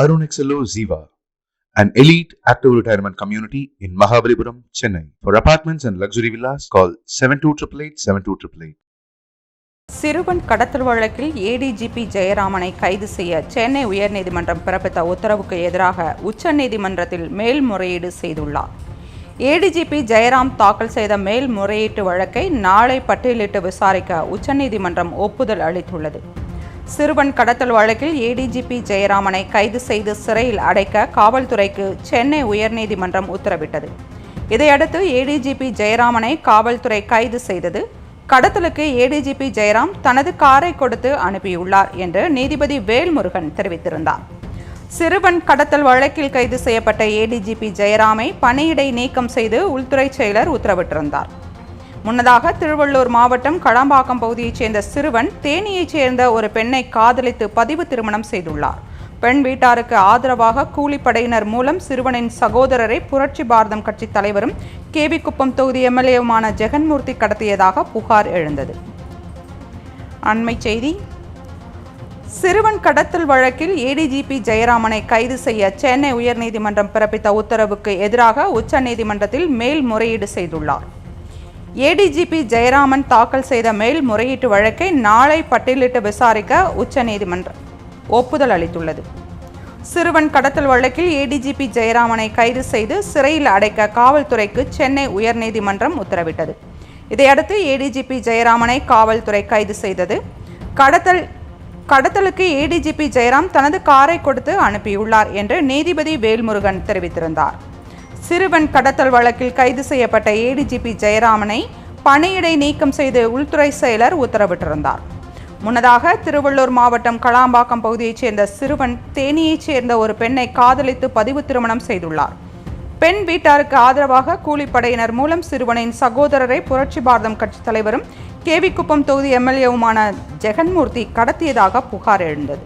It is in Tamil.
Arun XLO Ziva, an elite active retirement community in Mahabalipuram, Chennai. For apartments and luxury villas, call 7288 சிறுவன் கடத்தல் வழக்கில் ஏடிஜிபி ஜெயராமனை கைது செய்ய சென்னை உயர்நீதிமன்றம் பிறப்பித்த உத்தரவுக்கு எதிராக உச்சநீதிமன்றத்தில் மேல்முறையீடு செய்துள்ளார். ஏடிஜிபி ஜெயராம் தாக்கல் செய்த மேல்முறையீட்டு வழக்கை நாளை பட்டியலிட்டு விசாரிக்க உச்சநீதிமன்றம் ஒப்புதல் அளித்துள்ளது. சிறுவன் கடத்தல் வழக்கில் ஏடிஜிபி ஜெயராமனை கைது செய்து சிறையில் அடைக்க காவல்துறைக்கு சென்னை உயர்நீதிமன்றம் உத்தரவிட்டது. இதையடுத்து ஏடிஜிபி ஜெயராமனை காவல்துறை கைது செய்தது. கடத்தலுக்கு ஏடிஜிபி ஜெயராம் தனது காரை கொடுத்து அனுப்பியுள்ளார் என்று நீதிபதி வேல்முருகன் தெரிவித்திருந்தார். சிறுவன் கடத்தல் வழக்கில் கைது செய்யப்பட்ட ஏடிஜிபி ஜெயராமை பணியிடை நீக்கம் செய்து உள்துறை செயலர் உத்தரவிட்டிருந்தார். முன்னதாக திருவள்ளூர் மாவட்டம் களம்பாக்கம் பகுதியைச் சேர்ந்த சிறுவன் தேனியைச் சேர்ந்த ஒரு பெண்ணை காதலித்து பதிவு திருமணம் செய்துள்ளார். பெண் வீட்டாருக்கு ஆதரவாக கூலிப்படையினர் மூலம் சிறுவனின் சகோதரரை புரட்சி பாரதம் கட்சி தலைவரும் கேவிக்குப்பம் தொகுதி எம்எல்ஏவுமான ஜெகன்மூர்த்தி கடத்தியதாக புகார் எழுந்தது. அண்மை செய்தி: சிறுவன் கடத்தல் வழக்கில் ஏடிஜிபி ஜெயராமனை கைது செய்ய சென்னை உயர்நீதிமன்றம் பிறப்பித்த உத்தரவுக்கு எதிராக உச்சநீதிமன்றத்தில் மேல்முறையீடு செய்துள்ளார். ஏடிஜிபி ஜெயராமன் தாக்கல் செய்த மேல்முறையீட்டு வழக்கை நாளை பட்டியலிட்டு விசாரிக்க உச்சநீதிமன்றம் ஒப்புதல் அளித்துள்ளது. சிறுவன் கடத்தல் வழக்கில் ஏடிஜிபி ஜெயராமனை கைது செய்து சிறையில் அடைக்க காவல்துறைக்கு சென்னை உயர்நீதிமன்றம் உத்தரவிட்டது. இதையடுத்து ஏடிஜிபி ஜெயராமனை காவல்துறை கைது செய்தது. கடத்தலுக்கு ஏடிஜிபி ஜெயராம் தனது காரை கொடுத்து அனுப்பியுள்ளார் என்று நீதிபதி வேல்முருகன் தெரிவித்திருந்தார். சிறுவன் கடத்தல் வழக்கில் கைது செய்யப்பட்ட ஏடிஜிபி ஜெயராமனை பணியிடை நீக்கம் செய்து உள்துறை செயலர் உத்தரவிட்டிருந்தார். முன்னதாக திருவள்ளூர் மாவட்டம் களம்பாக்கம் பகுதியைச் சேர்ந்த சிறுவன் தேனியைச் சேர்ந்த ஒரு பெண்ணை காதலித்து பதிவு திருமணம் செய்துள்ளார். பெண் வீட்டாருக்கு ஆதரவாக கூலிப்படையினர் மூலம் சிறுவனின் சகோதரரை புரட்சி பாரதம் கட்சி தலைவரும் கேவிக்குப்பம் தொகுதி எம்எல்ஏவுமான ஜெகன்மூர்த்தி கடத்தியதாக புகார் எழுந்தது.